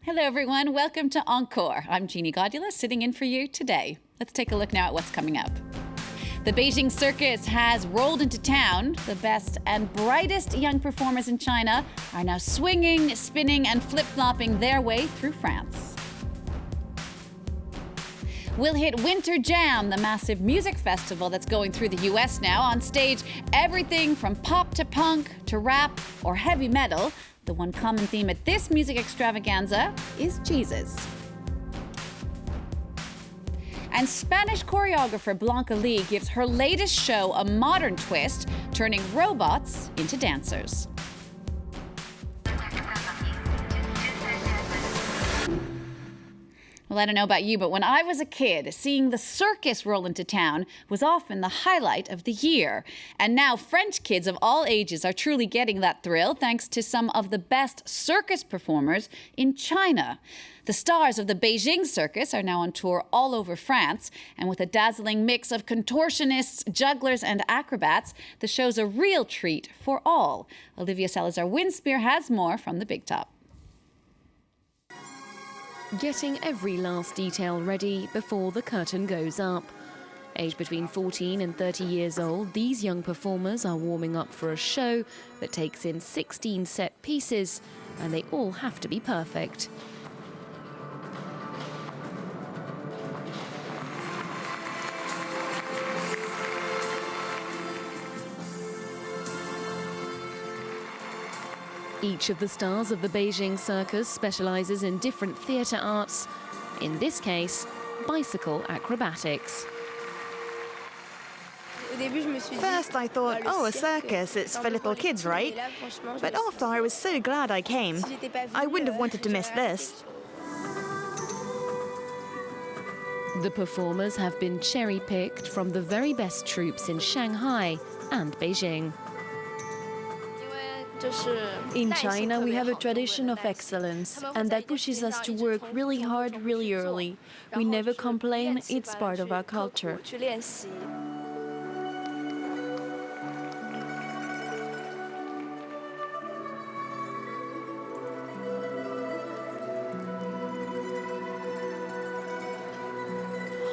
Hello everyone, welcome to Encore. I'm Jeannie Godula, sitting in for you today. Let's take a look now at what's coming up. The Beijing Circus has rolled into town. The best and brightest young performers in China are now swinging, spinning and flip-flopping their way through France. We'll hit Winter Jam, the massive music festival that's going through the US now. On stage, everything from pop to punk to rap or heavy metal. The one common theme at this music extravaganza is Jesus. And Spanish choreographer Blanca Li gives her latest show a modern twist, turning robots into dancers. Well, I don't know about you, but when I was a kid, seeing the circus roll into town was often the highlight of the year. And now French kids of all ages are truly getting that thrill thanks to some of the best circus performers in China. The stars of the Beijing Circus are now on tour all over France, and with a dazzling mix of contortionists, jugglers and acrobats, the show's a real treat for all. Olivia Salazar-Winspear has more from the big top. Getting every last detail ready before the curtain goes up. Aged between 14 and 30 years old, these young performers are warming up for a show that takes in 16 set pieces, and they all have to be perfect. Each of the stars of the Beijing Circus specializes in different theatre arts, in this case, bicycle acrobatics. First I thought, oh, a circus, it's for little kids, right? But after I was so glad I came. I wouldn't have wanted to miss this. The performers have been cherry-picked from the very best troupes in Shanghai and Beijing. In China, we have a tradition of excellence, and that pushes us to work really hard, really early. We never complain, it's part of our culture.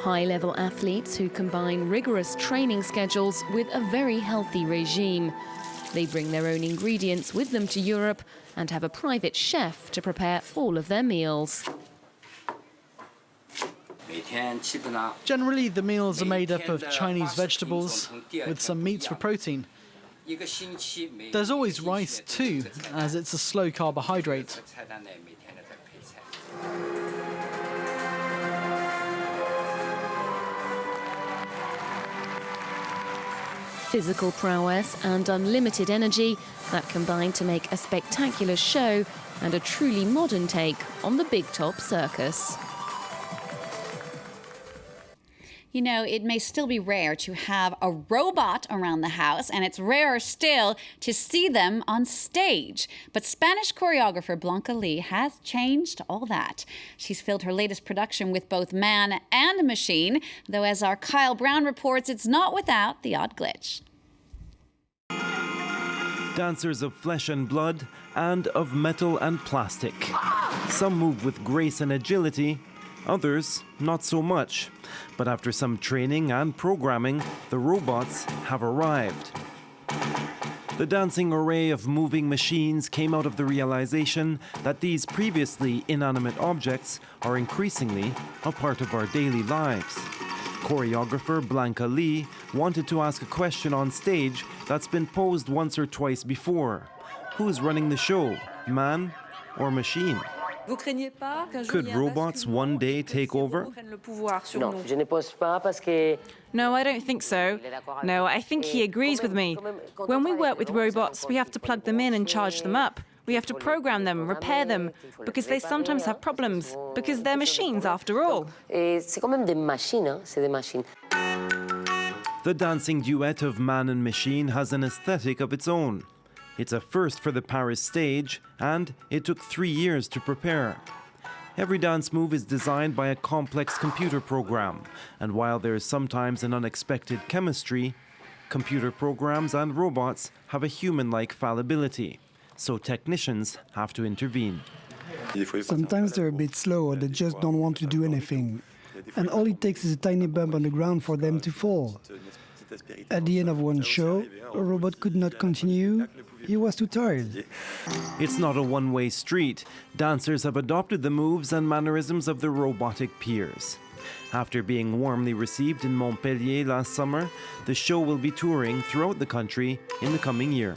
High-level athletes who combine rigorous training schedules with a very healthy regime. They bring their own ingredients with them to Europe and have a private chef to prepare all of their meals. Generally, the meals are made up of Chinese vegetables with some meats for protein. There's always rice too, as it's a slow carbohydrate. Physical prowess and unlimited energy that combine to make a spectacular show and a truly modern take on the big top circus. You know, it may still be rare to have a robot around the house, and it's rarer still to see them on stage. But Spanish choreographer Blanca Li has changed all that. She's filled her latest production with both man and machine, though as our Kyle Brown reports, it's not without the odd glitch. Dancers of flesh and blood and of metal and plastic. Some move with grace and agility, others not so much. But after some training and programming, the robots have arrived. The dancing array of moving machines came out of the realization that these previously inanimate objects are increasingly a part of our daily lives. Choreographer Blanca Li wanted to ask a question on stage that's been posed once or twice before. Who's running the show, man or machine? Could robots one day take over? No, I don't think so. No, I think he agrees with me. When we work with robots, we have to plug them in and charge them up. We have to program them, repair them, because they sometimes have problems, because they're machines after all. The dancing duet of man and machine has an aesthetic of its own. It's a first for the Paris stage, and it took 3 years to prepare. Every dance move is designed by a complex computer program, and while there is sometimes an unexpected chemistry, computer programs and robots have a human-like fallibility, so technicians have to intervene. Sometimes they're a bit slow or they just don't want to do anything. And all it takes is a tiny bump on the ground for them to fall. At the end of one show, a robot could not continue. He was too tired. It's not a one-way street. Dancers have adopted the moves and mannerisms of their robotic peers. After being warmly received in Montpellier last summer, the show will be touring throughout the country in the coming year.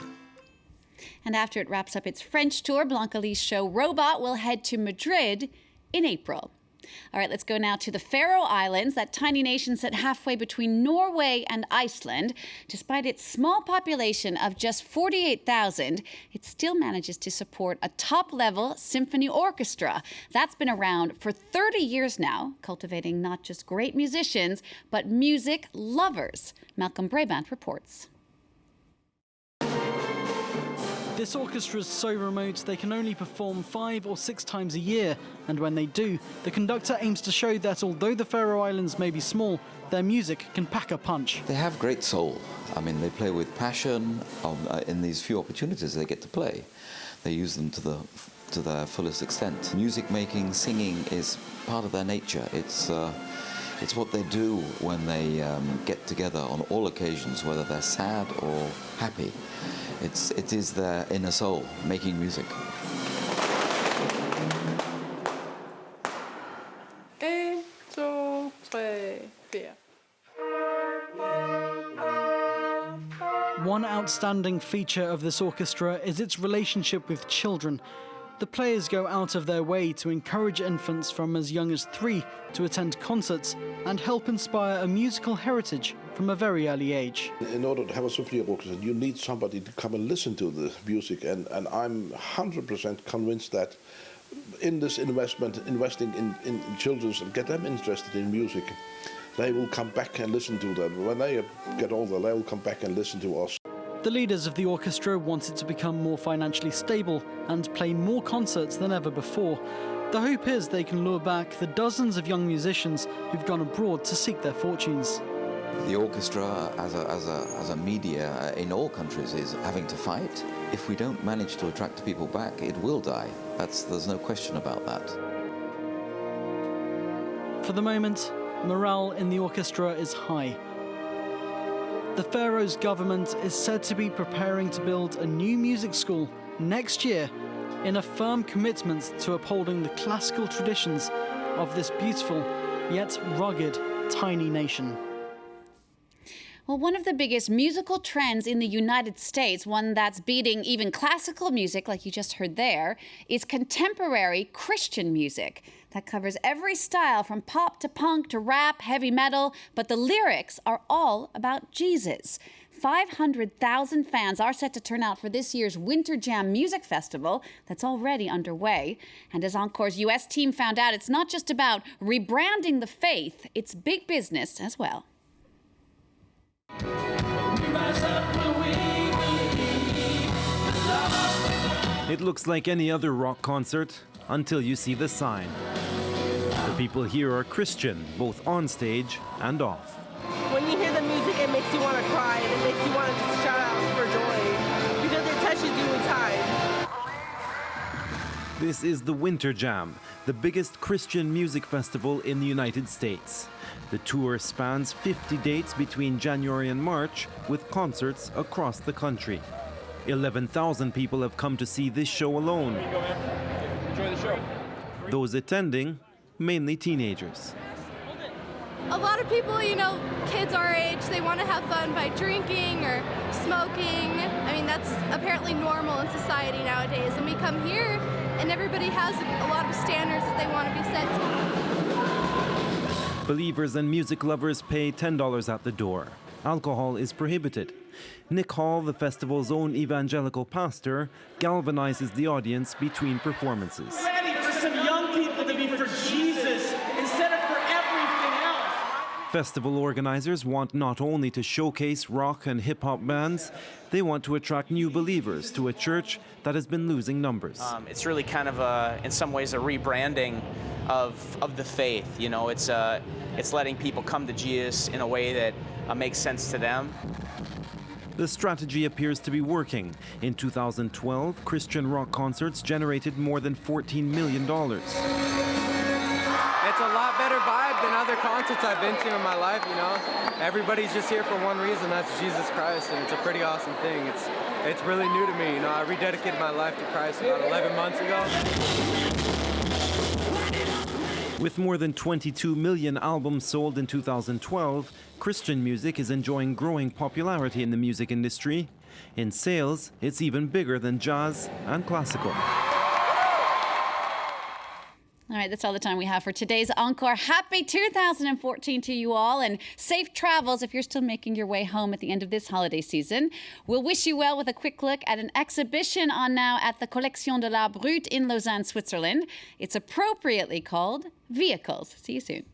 And after it wraps up its French tour, Blanca Li's show Robot will head to Madrid in April. All right, let's go now to the Faroe Islands, that tiny nation set halfway between Norway and Iceland. Despite its small population of just 48,000, it still manages to support a top-level symphony orchestra. That's been around for 30 years now, cultivating not just great musicians, but music lovers. Malcolm Brabant reports. This orchestra is so remote they can only perform 5 or 6 times a year, and when they do, the conductor aims to show that although the Faroe Islands may be small, their music can pack a punch. They have great soul. I mean, they play with passion. In these few opportunities they get to play, they use them to their fullest extent. Music making, singing is part of their nature. It's what they do when they get together on all occasions, whether they're sad or happy. It is their inner soul making music. One outstanding feature of this orchestra is its relationship with children. The players go out of their way to encourage infants from as young as 3 to attend concerts and help inspire a musical heritage from a very early age. In order to have a symphony orchestra, you need somebody to come and listen to the music, and I'm 100% convinced that in this investing in children and get them interested in music, they will come back and listen to that. When they get older, they will come back and listen to us. The leaders of the orchestra want it to become more financially stable and play more concerts than ever before. The hope is they can lure back the dozens of young musicians who've gone abroad to seek their fortunes. The orchestra as a media in all countries is having to fight. If we don't manage to attract people back, it will die. There's no question about that. For the moment, morale in the orchestra is high. The Faroes government is said to be preparing to build a new music school next year in a firm commitment to upholding the classical traditions of this beautiful yet rugged tiny nation. Well, one of the biggest musical trends in the United States, one that's beating even classical music, like you just heard there, is contemporary Christian music. That covers every style from pop to punk to rap, heavy metal, but the lyrics are all about Jesus. 500,000 fans are set to turn out for this year's Winter Jam Music Festival that's already underway. And as Encore's U.S. team found out, it's not just about rebranding the faith, it's big business as well. It looks like any other rock concert until you see the sign. The people here are Christian, both on stage and off. When you hear the music, it makes you want to cry, and it makes you want to just shout out for joy, because it touches you inside. This is the Winter Jam, the biggest Christian music festival in the United States. The tour spans 50 dates between January and March, with concerts across the country. 11,000 people have come to see this show alone. Enjoy the show. Those attending, mainly teenagers. A lot of people, kids our age, they want to have fun by drinking or smoking. I mean, that's apparently normal in society nowadays. And we come here, and everybody has a lot of standards that they want to be set to. Believers and music lovers pay $10 at the door. Alcohol is prohibited. Nick Hall, the festival's own evangelical pastor, galvanizes the audience between performances. Ready for some young people to be for Jesus instead of for everything else. Festival organizers want not only to showcase rock and hip-hop bands, they want to attract new believers to a church that has been losing numbers. It's really kind of in some ways, a rebranding of the faith. It's letting people come to Jesus in a way that makes sense to them. The strategy appears to be working. In 2012, Christian rock concerts generated more than $14 million. It's a lot better vibe than other concerts I've been to in my life, you know. Everybody's just here for one reason, that's Jesus Christ, and it's a pretty awesome thing. It's really new to me, you know. I rededicated my life to Christ about 11 months ago. With more than 22 million albums sold in 2012, Christian music is enjoying growing popularity in the music industry. In sales, it's even bigger than jazz and classical. All right, that's all the time we have for today's Encore. Happy 2014 to you all, and safe travels if you're still making your way home at the end of this holiday season. We'll wish you well with a quick look at an exhibition on now at the Collection de l'Art Brut in Lausanne, Switzerland. It's appropriately called Vehicles. See you soon.